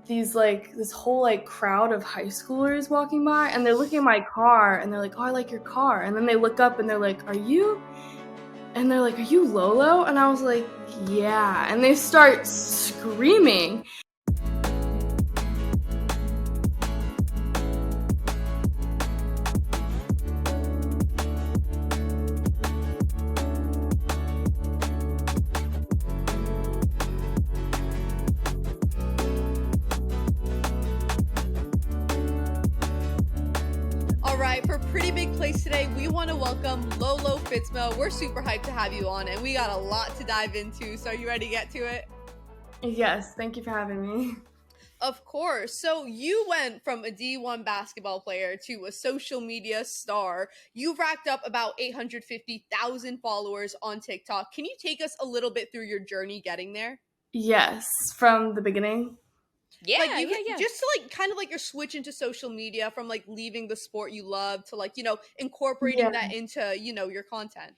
these like this whole like crowd of high schoolers walking by, and they're looking at my car and they're like, "Oh, I like your car." And then they look up and they're like, "Are you?" And they're like, "Are you Lolo?" And I was like, "Yeah." And they start screaming. All right, for Pretty Big Place today, we want to welcome Lolo Fitzmo. We're super hyped to have you on, and we got a lot to dive into. So are you ready to get to it? Yes, thank you for having me. Of course. So you went from a D1 basketball player to a social media star. You've racked up about 850,000 followers on TikTok. Can you take us a little bit through your journey getting there? Yes, from the beginning. Yeah, just to like kind of like your switch into social media from like leaving the sport you love to like, incorporating Yeah. that into, your content.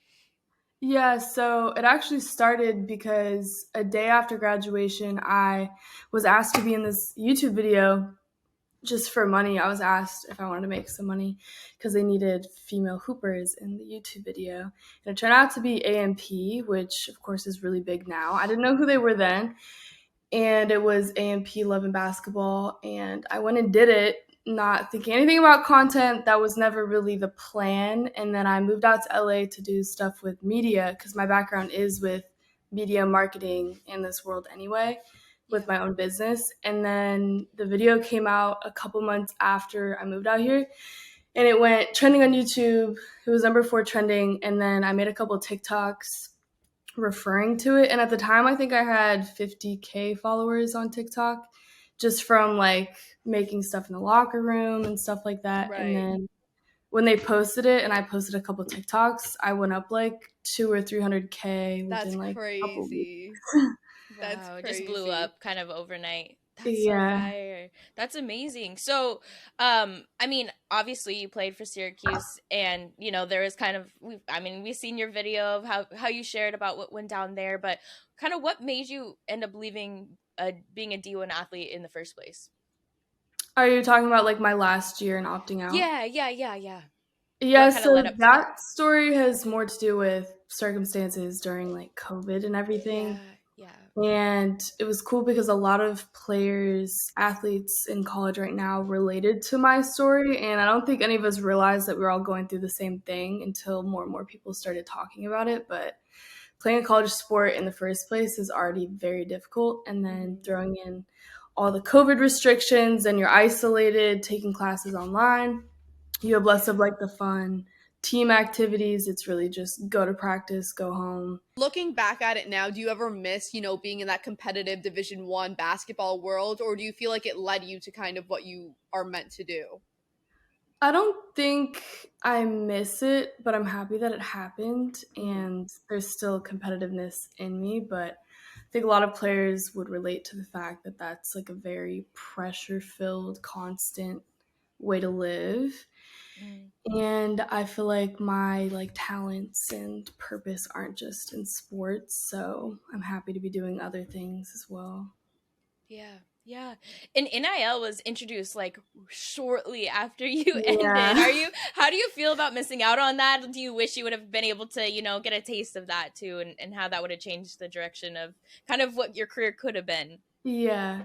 Yeah, so it actually started because a day after graduation, I was asked to be in this YouTube video just for money. I was asked if I wanted to make some money because they needed female hoopers in the YouTube video. And it turned out to be AMP, which of course is really big now. I didn't know who they were then. And it was AMP Love and Basketball. And I went and did it, not thinking anything about content. That was never really the plan. And then I moved out to LA to do stuff with media because my background is with media marketing in this world anyway, with my own business. And then the video came out a couple months after I moved out here, and it went trending on YouTube. It was number 4 trending. And then I made a couple TikToks referring to it. And at the time, I think I had 50K followers on TikTok just from like making stuff in the locker room and stuff like that. Right. And then when they posted it and I posted a couple TikToks, I went up like 2 or 300K within That's like a couple crazy. weeks. That's Wow, it just blew crazy. up kind of overnight. That's so Yeah. fire. That's amazing. So, I mean, obviously you played for Syracuse, and there is kind of we've seen your video of how you shared about what went down there, but kind of what made you end up leaving being a D1 athlete in the first place? Are you talking about like my last year and opting out? Yeah. Yeah, What kind of so led up to that? that story has more to do with circumstances during like COVID and everything. Yeah. And it was cool because a lot of players, athletes in college right now related to my story. And I don't think any of us realized that we were all going through the same thing until more and more people started talking about it. But playing a college sport in the first place is already very difficult. And then throwing in all the COVID restrictions and you're isolated, taking classes online, you have less of like the fun team activities. It's really just go to practice, go home. Looking back at it now, do you ever miss, being in that competitive Division I basketball world, or do you feel like it led you to kind of what you are meant to do? I don't think I miss it, but I'm happy that it happened, and there's still competitiveness in me. But I think a lot of players would relate to the fact that that's like a very pressure-filled, constant way to live. And I feel like my like talents and purpose aren't just in sports, so I'm happy to be doing other things as well. Yeah. And NIL was introduced like shortly after you Yeah. how do you feel about missing out on that? Do you wish you would have been able to, get a taste of that too, and how that would have changed the direction of kind of what your career could have been? Yeah.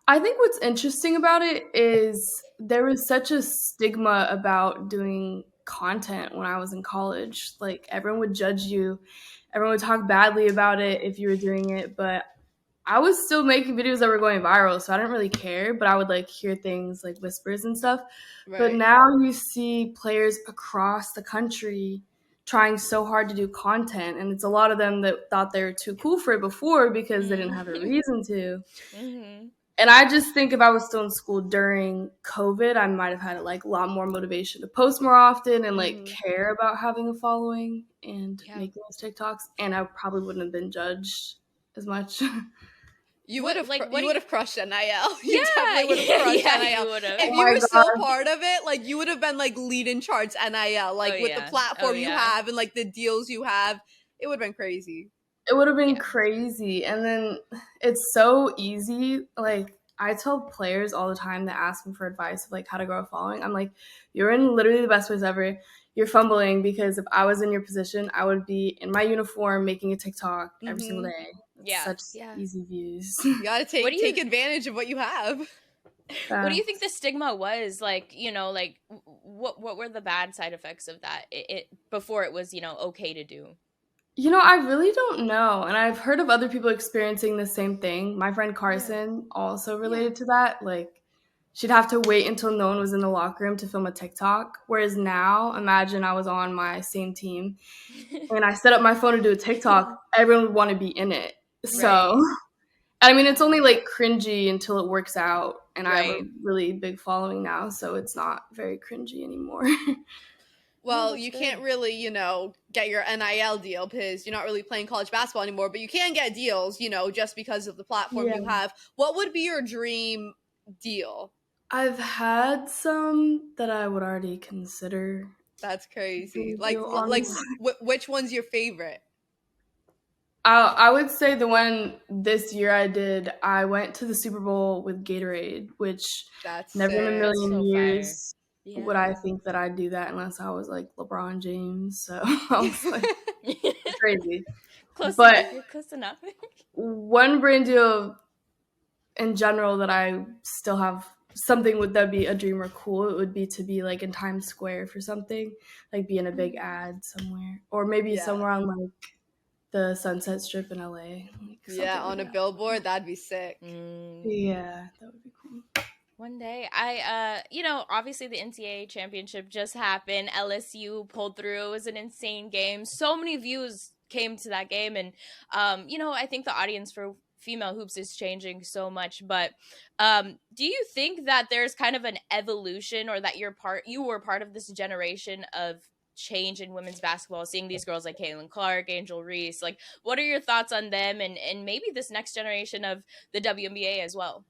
I think what's interesting about it is there was such a stigma about doing content when I was in college. Like everyone would judge you, everyone would talk badly about it if you were doing it, but I was still making videos that were going viral, so I didn't really care, but I would like hear things like whispers and stuff. But Right. now you see players across the country trying so hard to do content, and it's a lot of them that thought they were too cool for it before because they didn't have a reason to. And I just think if I was still in school during COVID, I might have had like a lot more motivation to post more often and like care about having a following and making those TikToks, and I probably wouldn't have been judged as much. You What- would have like, like what do you you- would have crushed NIL. You Yeah, definitely would have crushed yeah, NIL. you would've. If Oh you my were still God. part of it, like you would have been like leading charts NIL, like with the platform you have and like the deals you have. It would have been crazy. It would have been Yeah. crazy. And then it's so easy. Like I tell players all the time that ask me for advice of like how to grow a following. I'm like, you're in literally the best place ever. You're fumbling because if I was in your position, I would be in my uniform making a TikTok every single Mm-hmm. day. It's Yeah. such Yeah. easy views. You gotta What do take you advantage of what you have. what do you think Facts. the stigma was like, like what were the bad side effects of that it before it was, okay to do? I really don't know. And I've heard of other people experiencing the same thing. My friend Yeah. Carson also Yeah. related to that. Like, she'd have to wait until no one was in the locker room to film a TikTok. Whereas now, imagine I was on my same team and I set up my phone to do a TikTok, everyone would want to be in it. Right. So, I mean, it's only like cringy until it works out. And I have a Right. really big following now, so it's not very cringy anymore. No, Well, that's you good. can't really, get your NIL deal because you're not really playing college basketball anymore, but you can get deals, just because of the platform Yeah. you have. What would be your dream deal? I've had some that I would already consider That's crazy. dream Like, deal, like, honestly. which one's your favorite? I would say the one this year I did, I went to the Super Bowl with Gatorade, which That's never in a sick. That's million so fire. years would Yeah. I think that I'd do that unless I was like LeBron James. So I was like, it's crazy. Close But enough. You're close enough. one brand deal in general that I still have something would that be a dream or cool, it would be to be like in Times Square for something, like be in a big ad somewhere, or maybe Yeah. somewhere on like the Sunset Strip in LA, like Yeah, something like on a that. billboard, that'd be sick. Yeah, that would be cool. One day, obviously the NCAA championship just happened. LSU pulled through. It was an insane game. So many views came to that game, and I think the audience for female hoops is changing so much. But do you think that there's kind of an evolution, or that you were part of this generation of change in women's basketball, seeing these girls like Caitlin Clark, Angel Reese? Like, what are your thoughts on them, and maybe this next generation of the WNBA as well?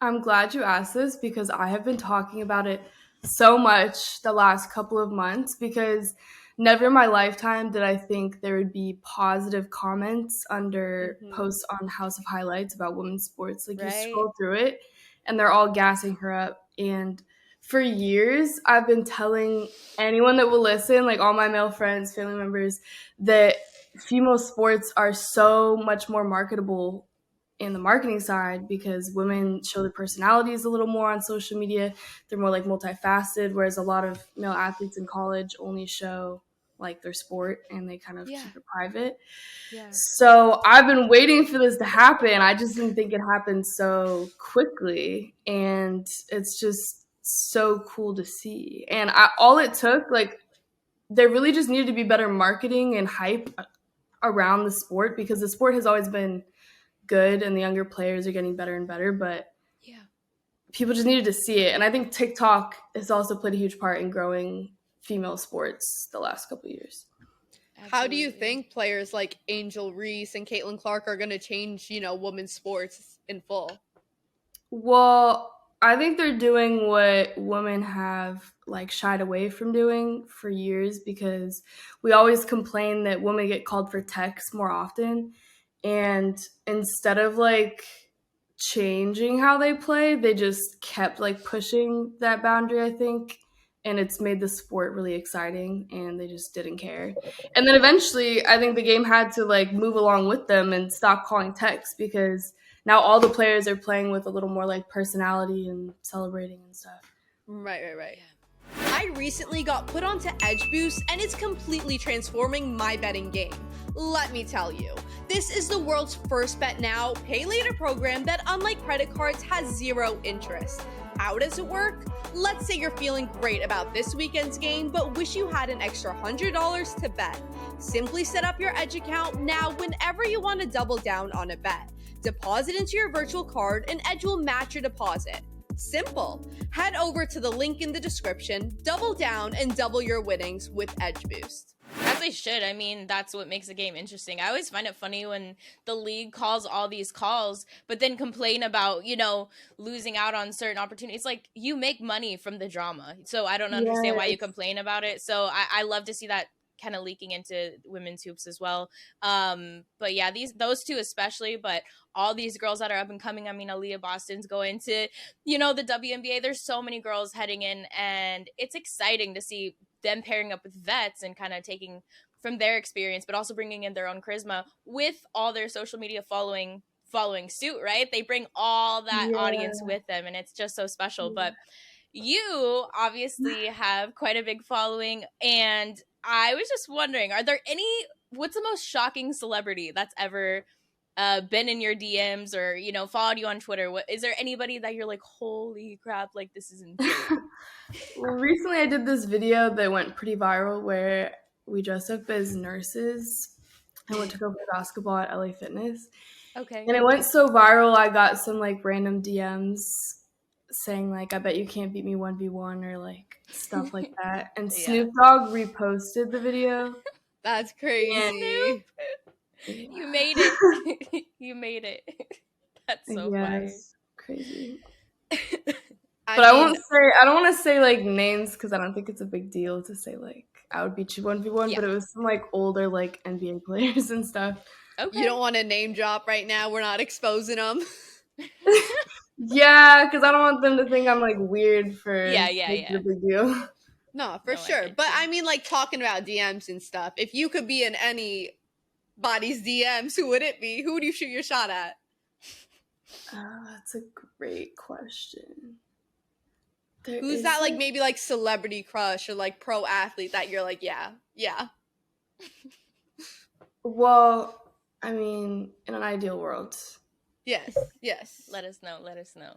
I'm glad you asked this because I have been talking about it so much the last couple of months because never in my lifetime did I think there would be positive comments under Mm-hmm. posts on House of Highlights about women's sports. Like, you Right? scroll through it and they're all gassing her up. And for years, I've been telling anyone that will listen, like all my male friends, family members, that female sports are so much more marketable in the marketing side because women show their personalities a little more on social media. They're more like multifaceted, whereas a lot of male athletes in college only show like their sport and they kind of Yeah. keep it private. Yeah. So I've been waiting for this to happen. I just didn't think it happened so quickly. And it's just so cool to see. And all it took, like, there really just needed to be better marketing and hype around the sport because the sport has always been good and the younger players are getting better and better, but Yeah. people just needed to see it. And I think TikTok has also played a huge part in growing female sports the last couple of years. How do you Absolutely. think players like Angel Reese and Caitlin Clark are going to change, women's sports in full? Well, I think they're doing what women have like shied away from doing for years because we always complain that women get called for texts more often. And instead of like changing how they play, they just kept like pushing that boundary, I think. And it's made the sport really exciting and they just didn't care. And then eventually I think the game had to like move along with them and stop calling text because now all the players are playing with a little more like personality and celebrating and stuff. Right. Yeah. I recently got put onto Edge Boost and it's completely transforming my betting game. Let me tell you, this is the world's first bet now, pay later program that, unlike credit cards, has zero interest. How does it work? Let's say you're feeling great about this weekend's game, but wish you had an extra $100 to bet. Simply set up your Edge account now whenever you want to double down on a bet. Deposit into your virtual card and Edge will match your deposit. Simple. Head over to the link in the description, double down, and double your winnings with Edge Boost. As they should. I mean, that's what makes the game interesting. I always find it funny when the league calls all these calls, but then complain about, losing out on certain opportunities. Like, you make money from the drama. So I don't understand why you Yes. complain about it. So I love to see that kind of leaking into women's hoops as well. But yeah, those two especially, but all these girls that are up and coming. I mean, Aaliyah Boston's going to, the WNBA. There's so many girls heading in, and it's exciting to see them pairing up with vets and kind of taking from their experience, but also bringing in their own charisma with all their social media following suit, right? They bring all that audience Yeah. with them, and it's just so special. But you obviously have quite a big following, and I was just wondering, what's the most shocking celebrity that's ever been in your DMs or, followed you on Twitter? Is there anybody that you're like, holy crap, like this is insane? Well, recently I did this video that went pretty viral where we dressed up as nurses and went to go play basketball at LA Fitness. Okay. And it went so viral, I got some like random DMs saying like, I bet you can't beat me 1v1 or like stuff like that. And Yeah. Snoop Dogg reposted the video. That's crazy. Yeah. You made it. You made it. That's so funny. Yes, crazy. I But mean, I don't want to say like names because I don't think it's a big deal to say like I would beat you 1v1, Yeah. but it was some like older like NBA players and stuff. Okay. you don't want to name drop right now. We're not exposing them. Yeah, because I don't want them to think I'm like weird for making a big deal. No, for sure. But I mean, like talking about DMs and stuff. If you could be in anybody's DMs, who would it be? Who would you shoot your shot at? That's a great question. Who's that like maybe like celebrity crush or like pro athlete that you're like, yeah. Well, I mean, in an ideal world. Yes. Let us know.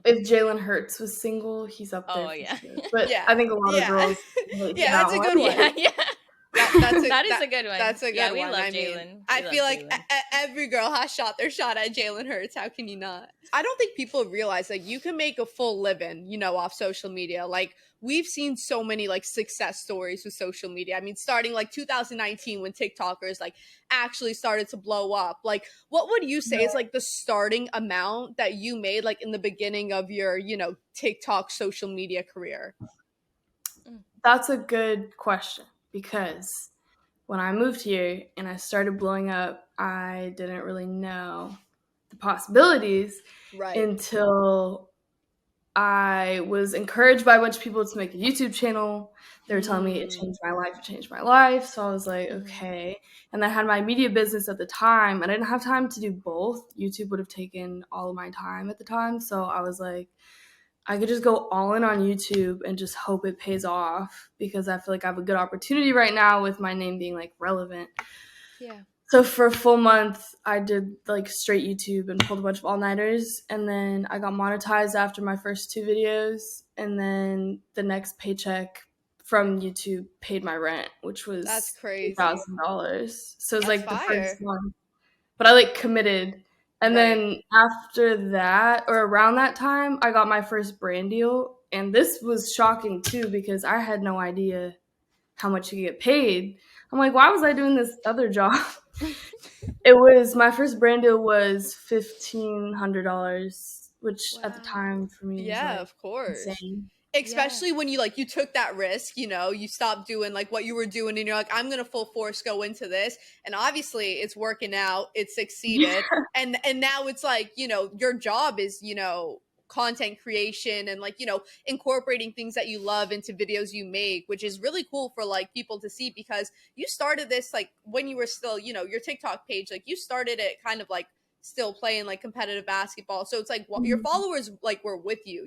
If Jalen Hurts was single, he's up there. Oh, yeah. Sure. But yeah. I think a lot of girls. That's a good one. Yeah. That is a good one. That's a good one. We love Jalen. I feel like every girl has shot their shot at Jalen Hurts. How can you not? I don't think people realize like you can make a full living, off social media. Like we've seen so many like success stories with social media. I mean, starting like 2019 when TikTokers like actually started to blow up. Like, what would you say is like the starting amount that you made like in the beginning of your, TikTok social media career? That's a good question. Because when I moved here and I started blowing up, I didn't really know the possibilities until I was encouraged by a bunch of people to make a YouTube channel. They were telling me it changed my life. So I was like, okay. And I had my media business at the time, and I didn't have time to do both. YouTube would have taken all of my time at the time. So I was like, I could just go all in on YouTube and just hope it pays off because I feel like I have a good opportunity right now with my name being like relevant. Yeah. So for a full month, I did like straight YouTube and pulled a bunch of all-nighters. And then I got monetized after my first 2 videos. And then the next paycheck from YouTube paid my rent, which was that's crazy. $8,000. So it was like fire. The first month. But I like committed. And then after that, or around that time, I got my first brand deal. And this was shocking too, because I had no idea how much you get paid. I'm like, why was I doing this other job? My first brand deal was $1,500, which at the time for me was like, of course. insane. Especially when you took that risk, you stopped doing like what you were doing and you're like, I'm gonna full force go into this, and obviously it's working out, it succeeded. And now it's like, your job is, content creation and like, incorporating things that you love into videos you make, which is really cool for like people to see, because you started this like when you were still, your TikTok page, like you started it kind of like still playing like competitive basketball. So it's like your followers like were with you,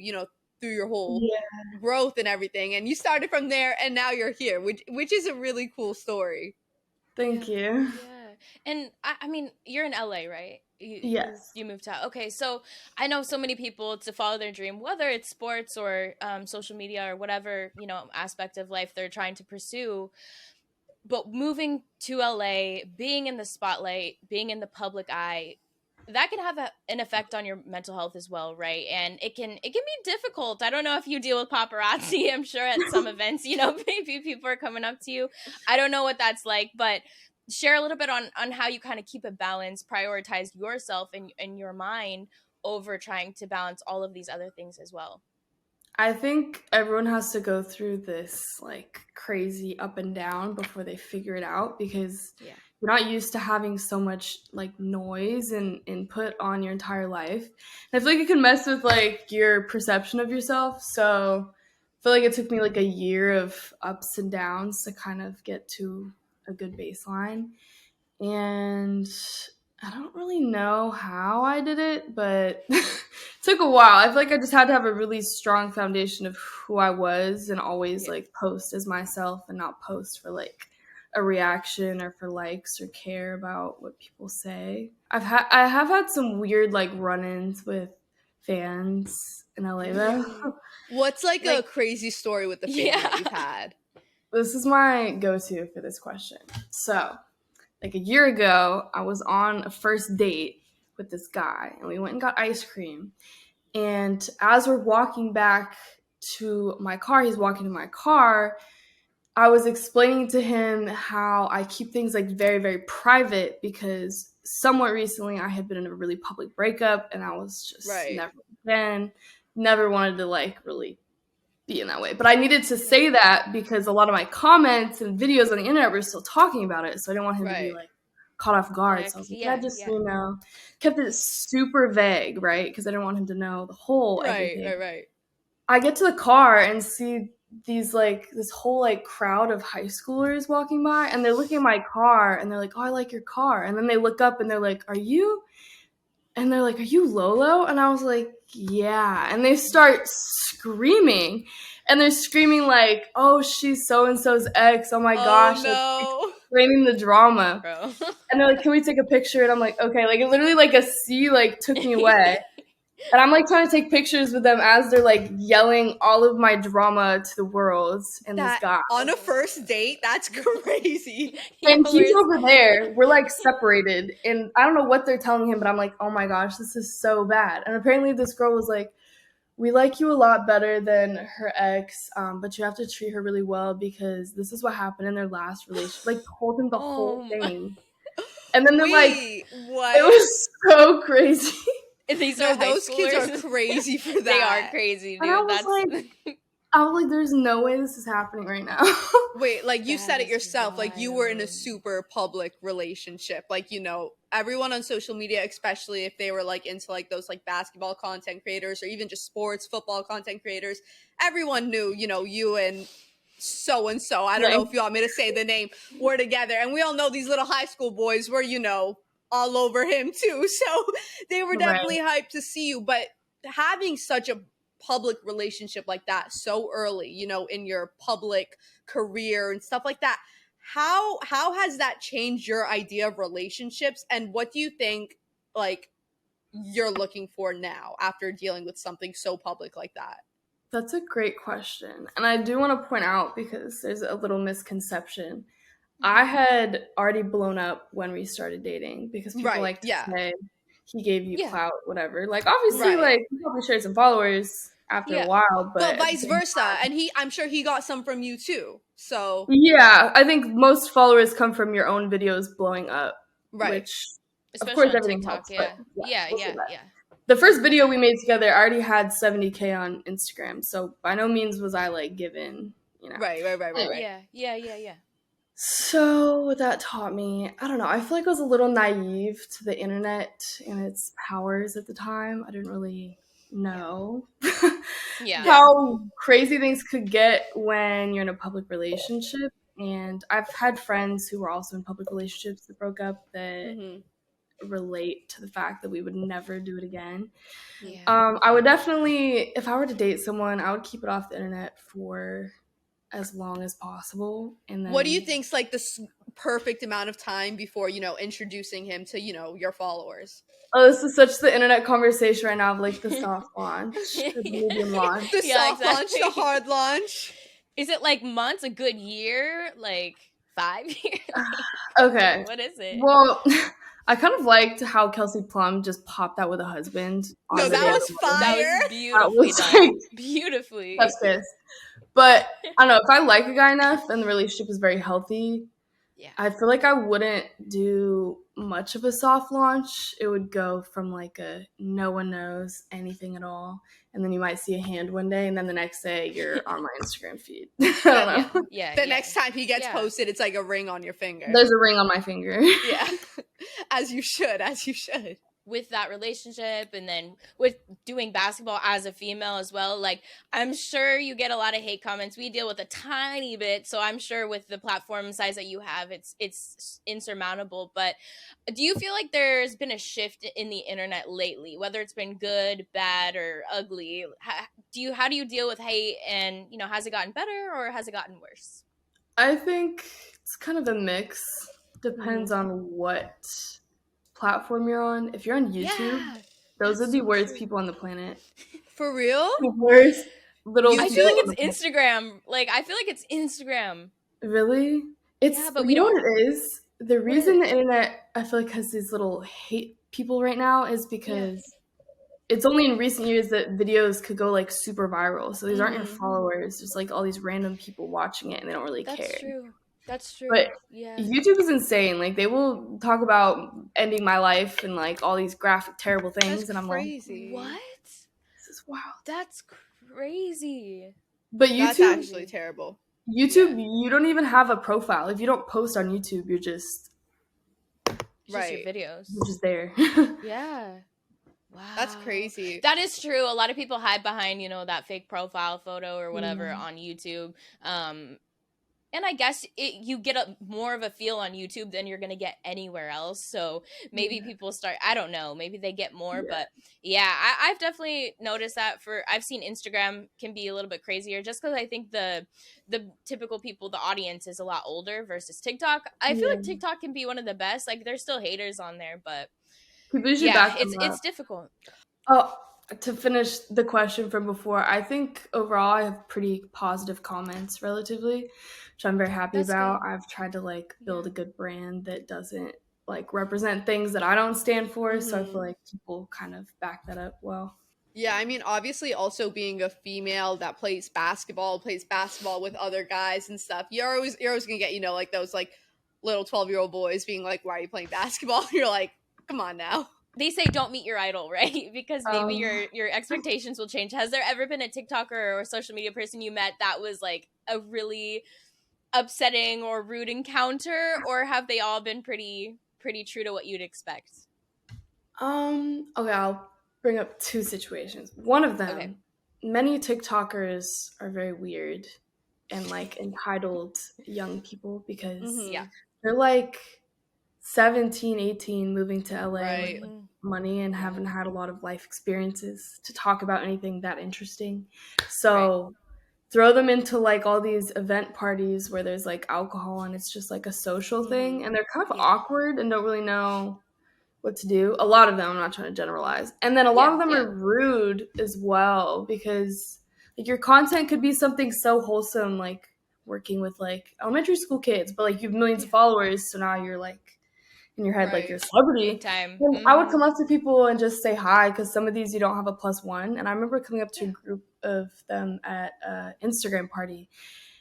through your whole growth and everything, and you started from there and now you're here, which is a really cool story. Thank you. Yeah. And I mean, you're in LA, right? Yes. You moved out. Okay, so I know so many people to follow their dream, whether it's sports or social media or whatever, aspect of life they're trying to pursue. But moving to LA, being in the spotlight, being in the public eye, that can have an effect on your mental health as well, right? And it can be difficult. I don't know if you deal with paparazzi. I'm sure at some events, maybe people are coming up to you. I don't know what that's like, but share a little bit on how you kind of keep a balance, prioritize yourself and your mind over trying to balance all of these other things as well. I think everyone has to go through this like crazy up and down before they figure it out, because Yeah. you're not used to having so much like noise and input on your entire life. And I feel like it can mess with like your perception of yourself. So I feel like it took me like a year of ups and downs to kind of get to a good baseline. And I don't really know how I did it, but it took a while. I feel like I just had to have a really strong foundation of who I was and always Yeah. like post as myself and not post for like a reaction or for likes or care about what people say. I have had some weird like run-ins with fans in LA though. What's like a Like- crazy story with the fan Yeah. that you've had? This is my go-to for this question. So, like a year ago, I was on a first date with this guy and we went and got ice cream. And as we're walking back to my car, he's walking to my car, I was explaining to him how I keep things like very, very private because somewhat recently I had been in a really public breakup and I was just Right. never wanted to like really be in that way. But I needed to say that because a lot of my comments and videos on the internet were still talking about it. So I didn't want him to be Right. like caught off guard. Like, So I was like, yeah, just, yeah. kept it super vague, right? Because I didn't want him to know the whole everything. Right. I get to the car and see these like this whole like crowd of high schoolers walking by and they're looking at my car and they're like, oh, I like your car. And then they look up and they're like, are you Lolo? And I was like, yeah. And they start screaming. And they're screaming like, oh, she's so-and-so's ex. Oh my gosh. Like, No. explaining the drama. Bro. And they're like, can we take a picture? And I'm like, okay. Like, it literally like a sea like took me away. And I'm like trying to take pictures with them as they're like yelling all of my drama to the world and this guy. On a first date? That's crazy. And Yo, he's where's- over there. We're like separated. And I don't know what they're telling him, but I'm like, oh my gosh, this is so bad. And apparently this girl was like, we like you a lot better than her ex, but you have to treat her really well because this is what happened in their last relationship. Like, told him the whole thing. And then they're like, what? it was so crazy. These No, are high those kids schoolers. are crazy for that. They are crazy, And I dude. was like, there's no way this is happening right now. Wait, like you That said it is yourself, like you were in a wild. super public relationship. Like, everyone on social media, especially if they were like into like those like basketball content creators or even just sports, football content creators, everyone knew, you and so and so. I don't know if you want me to say the name, were together. And we all know these little high school boys were, all over him too. So they were definitely hyped to see you. But having such a public relationship like that so early, in your public career and stuff like that, how has that changed your idea of relationships, and what do you think like you're looking for now after dealing with something so public like that? That's a great question. And I do want to point out, because there's a little misconception, I had already blown up when we started dating because people like to say he gave you clout, whatever. Like, obviously, like, he probably shared some followers after a while, but well, vice versa. And I'm sure he got some from you too. So yeah, I think most followers come from your own videos blowing up, right? Which, especially of course, on everything TikTok. helps. Yeah. The first video we made together already had 70K on Instagram, so by no means was I like given, Right. Yeah. So what that taught me, I don't know, I feel like I was a little naive to the internet and its powers at the time. I didn't really know how crazy things could get when you're in a public relationship. And I've had friends who were also in public relationships that broke up that relate to the fact that we would never do it again. I would definitely, if I were to date someone, I would keep it off the internet for as long as possible. And then, what do you think's like the perfect amount of time before introducing him to your followers? Oh, this is such the internet conversation right now of like the soft launch, the medium launch, the soft launch, the hard launch. Is it like months, a good year, like 5 years? Okay, what is it? Well, I kind of liked how Kelsey Plum just popped out with a husband. No, that was fire. That was beautifully done. Beautifully. But I don't know, if I like a guy enough and the relationship is very healthy, Yeah. I feel like I wouldn't do much of a soft launch. It would go from like a no one knows anything at all, and then you might see a hand one day, and then the next day you're on my Instagram feed. I don't know. Yeah. The next time he gets posted, it's like a ring on your finger. There's a ring on my finger. Yeah. As you should. With that relationship, and then with doing basketball as a female as well, like, I'm sure you get a lot of hate comments. We deal with a tiny bit, so I'm sure with the platform size that you have, it's insurmountable. But do you feel like there's been a shift in the internet lately, whether it's been good, bad, or ugly? How do you deal with hate, and has it gotten better or has it gotten worse? I think it's kind of a mix. Depends on what platform you're on. If you're on YouTube, those are the worst people on the planet. For real? The worst little I feel like it's Instagram. Like, I feel like it's Instagram. Really? It's, but you know what it is? The reason the internet, I feel like, has these little hate people right now is because it's only in recent years that videos could go like super viral. So these aren't your followers. There's like all these random people watching it and they don't really care. That's true. But YouTube is insane. Like, they will talk about ending my life and like all these graphic, terrible things. And I'm crazy. Like, what? This is wild. That's crazy. But YouTube, that's actually terrible. YouTube, you don't even have a profile. If you don't post on YouTube, you're just your videos. You're just there. Yeah. Wow. That's crazy. That is true. A lot of people hide behind, that fake profile photo or whatever on YouTube. And I guess you get more of a feel on YouTube than you're going to get anywhere else. So maybe people start, I don't know, maybe they get more. But I've definitely noticed that I've seen Instagram can be a little bit crazier just because I think the typical people, the audience is a lot older versus TikTok. I feel like TikTok can be one of the best. Like, there's still haters on there, but it's difficult. Oh, to finish the question from before, I think overall I have pretty positive comments relatively, which I'm very happy about. Good. I've tried to build a good brand that doesn't represent things that I don't stand for. So I feel like people kind of back that up well. Yeah, I mean, obviously also being a female that plays basketball with other guys and stuff, you're always gonna get, those little 12-year-old boys being like, why are you playing basketball? You're like, come on now. They say don't meet your idol, right? Because maybe your expectations will change. Has there ever been a TikToker or social media person you met that was like a really upsetting or rude encounter, or have they all been pretty true to what you'd expect? Okay, I'll bring up two situations. One of them, many TikTokers are very weird and entitled young people because they're 17, 18, moving to LA with money and haven't had a lot of life experiences to talk about anything that interesting. So throw them into all these event parties where there's alcohol and it's just a social thing, and they're kind of awkward and don't really know what to do. A lot of them, I'm not trying to generalize. And then a lot of them are rude as well because your content could be something so wholesome, like working with elementary school kids, but you have millions of followers, so now you're in your head you're a celebrity. I would come up to people and just say hi because some of these you don't have a +1. And I remember coming up to a group of them at an Instagram party,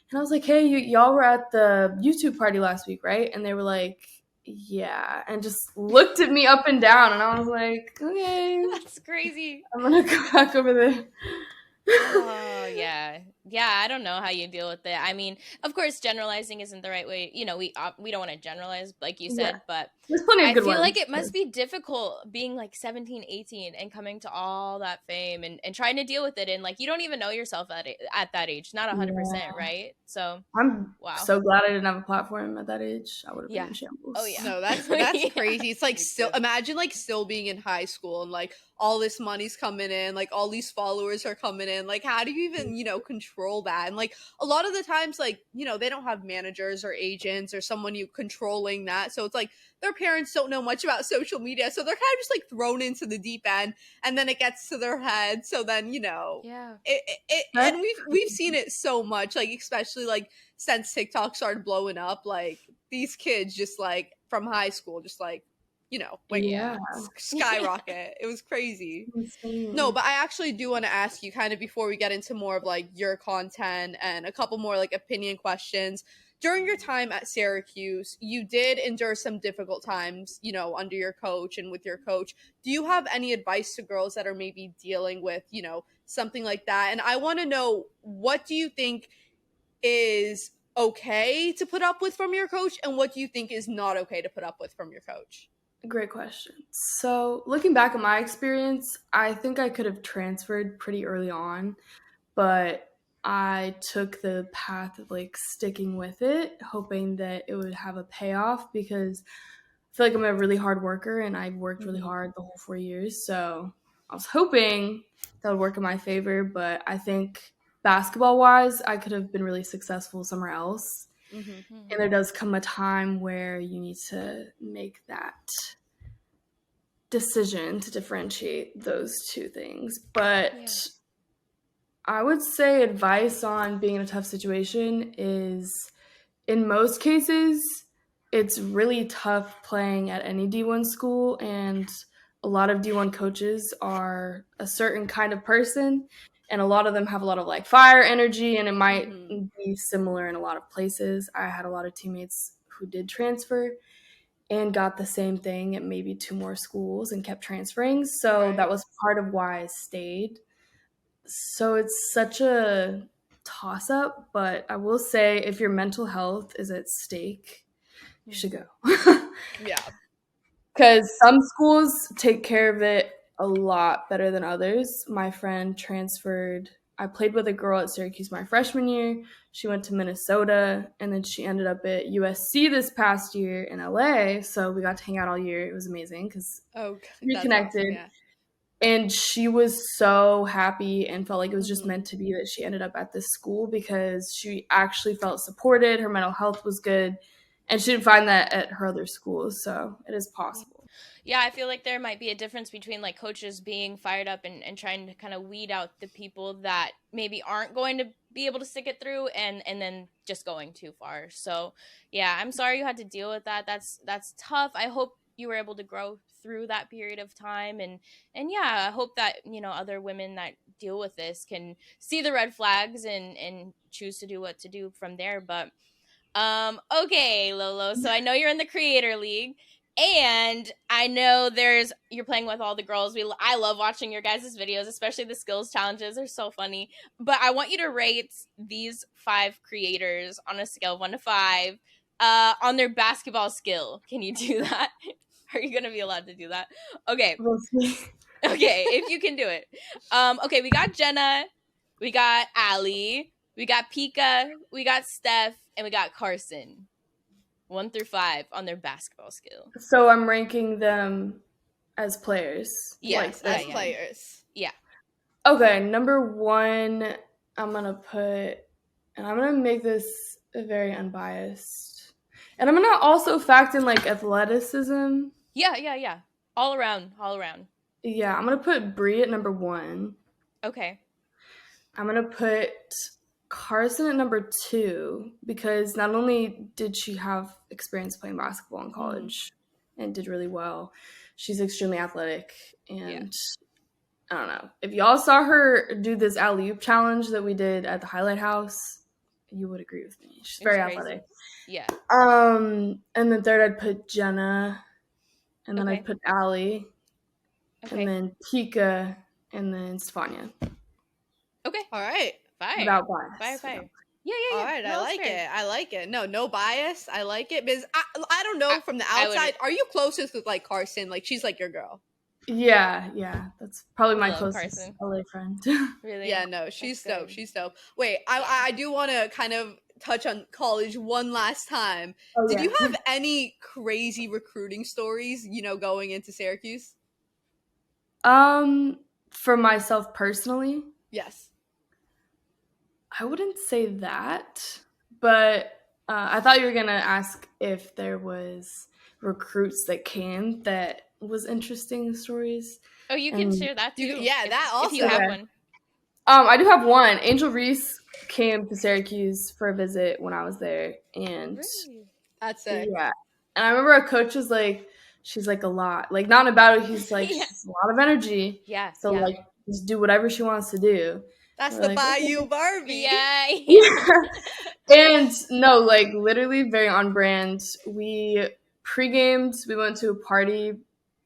and I was like, hey, y'all were at the YouTube party last week, right? And they were like, yeah, and just looked at me up and down, and I was like, okay, that's crazy. I'm gonna go back over there. Oh, yeah, I don't know how you deal with it. I mean, of course, generalizing isn't the right way. We don't want to generalize, like you said, but there's plenty of good ones. I feel like it must be difficult being 17, 18 and coming to all that fame and trying to deal with it, and you don't even know yourself at that age, not 100%, right? So I'm so glad I didn't have a platform at that age. I would have been in shambles. Oh yeah, no, that's crazy. It's still imagine still being in high school and all this money's coming in, all these followers are coming in. How do you even control that? And a lot of the times they don't have managers or agents or someone controlling that, so it's their parents don't know much about social media, so they're kind of just thrown into the deep end, and then it gets to their head. So then and we've seen it so much, especially since TikTok started blowing up, these kids just from high school just skyrocket. It was crazy. No, but I actually do want to ask you kind of before we get into more of your content and a couple more opinion questions. during your time at Syracuse, you did endure some difficult times, you know, under your coach and with your coach. Do you have any advice to girls that are maybe dealing with, you know, something like that? And I want to know, what do you think is okay to put up with from your coach, and what do you think is not okay to put up with from your coach? Great question. So, looking back at my experience, I think I could have transferred pretty early on, but I took the path of like sticking with it, hoping that it would have a payoff because I feel like I'm a really hard worker and I worked really hard the whole 4 years. So, I was hoping that would work in my favor, but I think basketball wise, I could have been really successful somewhere else. And there does come a time where you need to make that decision to differentiate those two things. But I would say advice on being in a tough situation is, in most cases, it's really tough playing at any D1 school, and a lot of D1 coaches are a certain kind of person, and a lot of them have a lot of like fire energy, and it might be similar in a lot of places. I had a lot of teammates who did transfer and got the same thing at maybe 2 more schools and kept transferring. So that was part of why I stayed. So it's such a toss up, but I will say if your mental health is at stake, you should go. Yeah. Because some schools take care of it a lot better than others. My friend transferred. I played with a girl at Syracuse my freshman year. She went to Minnesota, and then she ended up at USC this past year in LA. So we got to hang out all year. It was amazing because reconnected. Awesome, yeah. And she was so happy and felt like it was just meant to be that she ended up at this school because she actually felt supported. Her mental health was good. And she didn't find that at her other schools, so it is possible. Yeah, I feel like there might be a difference between like coaches being fired up and trying to kind of weed out the people that maybe aren't going to be able to stick it through and then just going too far. So yeah, I'm sorry you had to deal with that. That's tough. I hope you were able to grow through that period of time, and yeah, I hope that, you know, other women that deal with this can see the red flags and choose to do what to do from there. But okay, Lolo. So I know you're in the Creator League, and I know you're playing with all the girls. I love watching your guys' videos, especially the skills challenges. They're so funny. But I want you to rate these 5 creators on a scale of 1 to 5 on their basketball skill. Can you do that? Are you gonna be allowed to do that? Okay. We'll see. Okay, if you can do it. Okay, we got Jenna, we got Allie, we got Pika, we got Steph, and we got Carson. 1 through 5 on their basketball skill. So I'm ranking them as players. Yes, like, as players. Yeah. Okay, number 1, I'm going to put, and I'm going to make this very unbiased. And I'm going to also factor in like athleticism. Yeah. All around. Yeah, I'm going to put Bree at number 1. Okay. I'm going to put Carson at number 2 because not only did she have experience playing basketball in college and did really well, she's extremely athletic. And I don't know. If y'all saw her do this alley-oop challenge that we did at the Highlight House, you would agree with me. She's very athletic. Yeah. And then third, I'd put Jenna. And then I'd put Allie. Okay. And then Pika. And then Stefania. Okay. All right. Fire. Without bias. Fire. Yeah. All right, no, I like it. No bias. I like it because I don't know from the outside. Are you closest with like Carson? Like she's like your girl. Yeah. That's probably my closest Carson. LA friend. Really? Yeah, no, she's dope. She's dope. Wait, I do want to kind of touch on college one last time. Did you have any crazy recruiting stories, you know, going into Syracuse? For myself personally? Yes. I wouldn't say that, but I thought you were going to ask if there was recruits that came that was interesting stories. Oh, you can share that too. That also. If you have one. I do have one. Angel Reese came to Syracuse for a visit when I was there, and that's it. Yeah, and I remember a coach was like, "She's like a lot, like not about it. He's like, she's a lot of energy. Yeah. So like, just do whatever she wants to do." That's the Bayou Barbie. Yeah. And no, like literally very on brand. We pre-gamed, we went to a party,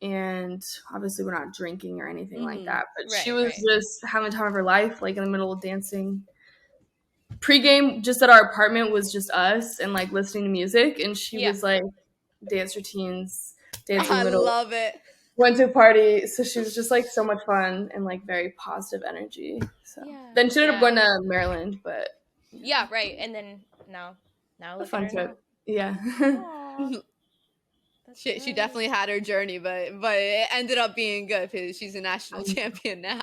and obviously we're not drinking or anything like that. But she Right, was right. just having the time of her life, like in the middle of dancing. Pre-game, just at our apartment was just us and like listening to music, and she Yeah. was like dance routines, dancing in I the middle. love it. Went to a party, so she was just like so much fun and like very positive energy. So Yeah. then she ended up Yeah. going to Maryland, but Yeah, right. And then now a look at fun her trip. now. Yeah. Aw, that's She great. definitely had her journey, but it ended up being good because she's a national champion now.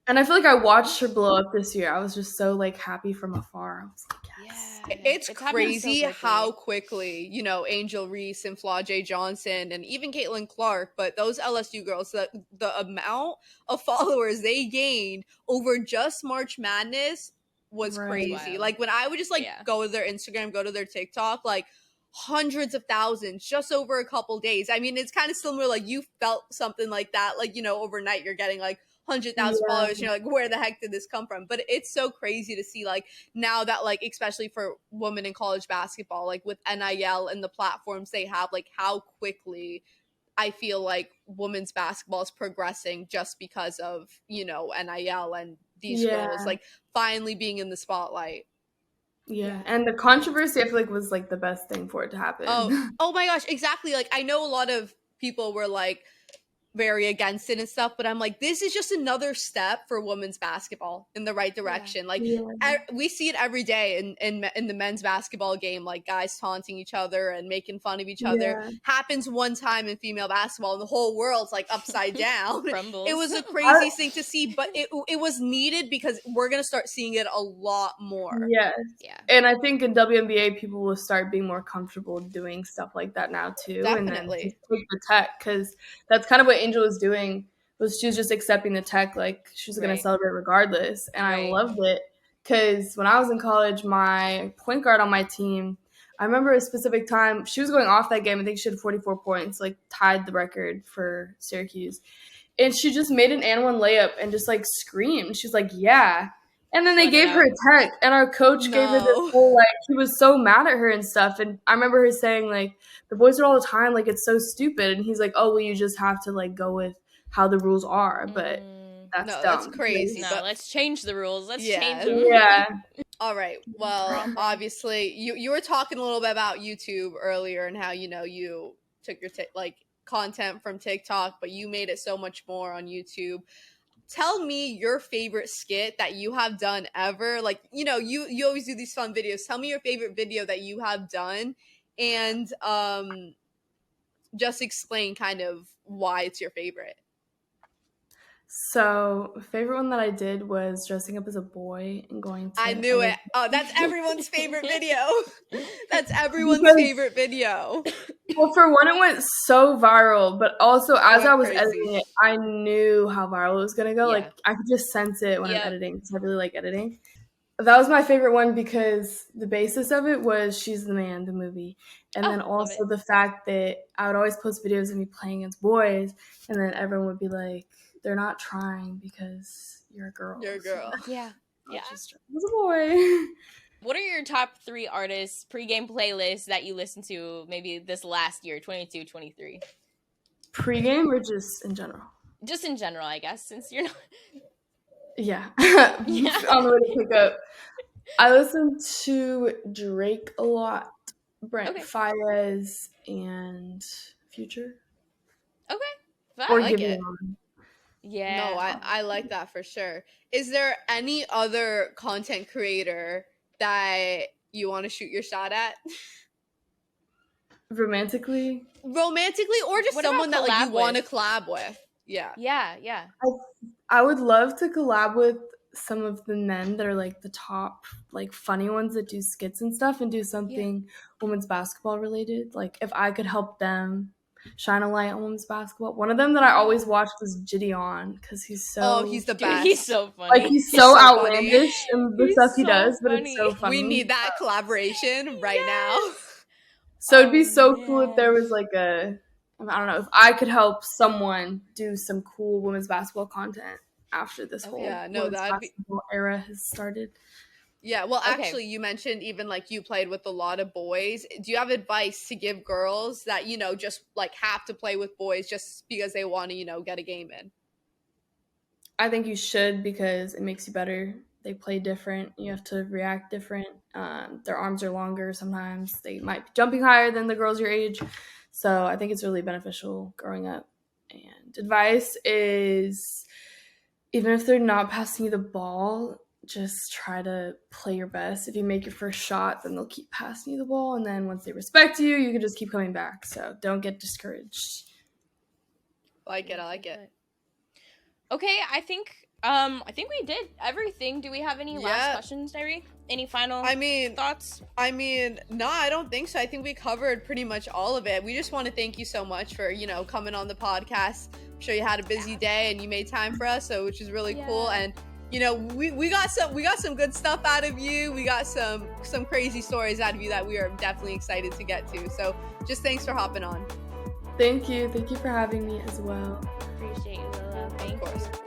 And I feel like I watched her blow up this year. I was just so like happy from afar. I was like, yes. Yeah. It's happened so crazy quickly. how quickly, Angel Reese and Flau'jae Johnson and even Caitlin Clark, but those LSU girls, the amount of followers they gained over just March Madness was Right. crazy. Wild. Like when I would just like Yeah. go to their Instagram, go to their TikTok, like hundreds of thousands just over a couple days. I mean, it's kind of similar. Like you felt something like that, like overnight you're getting like 100,000 Yeah. followers. And you're like, where the heck did this come from? But it's so crazy to see like now that like especially for women in college basketball, like with NIL and the platforms they have, like how quickly I feel like women's basketball is progressing just because of NIL and these girls like finally being in the spotlight. Yeah. And the controversy I feel like was like the best thing for it to happen. Oh my gosh, exactly. Like I know a lot of people were like very against it and stuff, but I'm like, this is just another step for women's basketball in the right direction. Like we see it every day in the men's basketball game, like guys taunting each other and making fun of each other. Happens one time in female basketball and the whole world's like upside down. Crumbles. It was the craziest thing to see, but it was needed because we're gonna start seeing it a lot more. Yes. Yeah. And I think in WNBA people will start being more comfortable doing stuff like that now too. Definitely. And then just take the tech, because that's kind of what Angel was doing. Was she was just accepting the tech, like she was going to celebrate regardless. And I loved it because when I was in college, my point guard on my team, I remember a specific time she was going off that game. I think she had 44 points, like tied the record for Syracuse. And she just made an and one layup and just like screamed. She's like, yeah. And then they gave her a tech, and our coach gave her this whole, like, he was so mad at her and stuff. And I remember her saying, like, the boys are all the time, like, it's so stupid. And he's like, oh, well, you just have to, like, go with how the rules are. But that's dumb. That's crazy. No, let's change the rules. Let's change them. Yeah. All right. Well, obviously, you were talking a little bit about YouTube earlier and how, you took your content from TikTok, but you made it so much more on YouTube. Tell me your favorite skit that you have done ever. Like, you always do these fun videos. Tell me your favorite video that you have done and just explain kind of why it's your favorite. So, favorite one that I did was dressing up as a boy and going to... I knew it. Oh, that's everyone's favorite video. That's everyone's favorite video. Well, for one, it went so viral, but also as I was editing it, I knew how viral it was going to go. Like, I could just sense it when I'm editing, because I really like editing. That was my favorite one because the basis of it was She's the Man, the movie. And then also the fact that I would always post videos of me playing against boys, and then everyone would be like, they're not trying because you're a girl. You're a girl. So, yeah. Just as a boy. What are your top 3 artists pregame playlists that you listened to maybe this last year, 22, 23? Pregame or just in general? Just in general, I guess, since you're not... Yeah. On the way to pick up. I listen to Drake a lot, Brent Faiyaz, and Future. Okay. I like it. Yeah. No, I like that for sure. Is there any other content creator that you want to shoot your shot at? Romantically, or just someone that like you want to collab with? Yeah. I would love to collab with some of the men that are like the top, like funny ones that do skits and stuff, and do something women's basketball related. Like if I could help them shine a light on women's basketball. One of them that I always watched was Gideon, because he's he's the best. Dude, he's so funny. Like he's so outlandish in the stuff he does, but it's so funny. We need that collaboration right now. So it'd be so cool if there was like I don't know, if I could help someone do some cool women's basketball content after this whole women's basketball era has started. Yeah, well, Okay. actually, you mentioned even like you played with a lot of boys. Do you have advice to give girls that, just like have to play with boys just because they want to, get a game in? I think you should because it makes you better. They play different. You have to react different. Their arms are longer sometimes. They might be jumping higher than the girls your age. So I think it's really beneficial growing up. And advice is even if they're not passing you the ball, just try to play your best. If you make your first shot, then they'll keep passing you the ball. And then once they respect you, you can just keep coming back. So don't get discouraged. I like it. Okay, I think we did everything. Do we have any last questions, Diary? Any final thoughts? No, I don't think so. I think we covered pretty much all of it. We just want to thank you so much for, coming on the podcast. I'm sure you had a busy day and you made time for us, so which is really cool. And we got some good stuff out of you. We got some crazy stories out of you that we are definitely excited to get to. So just thanks for hopping on. Thank you. Thank you for having me as well. Appreciate you, Lolo. Thank you.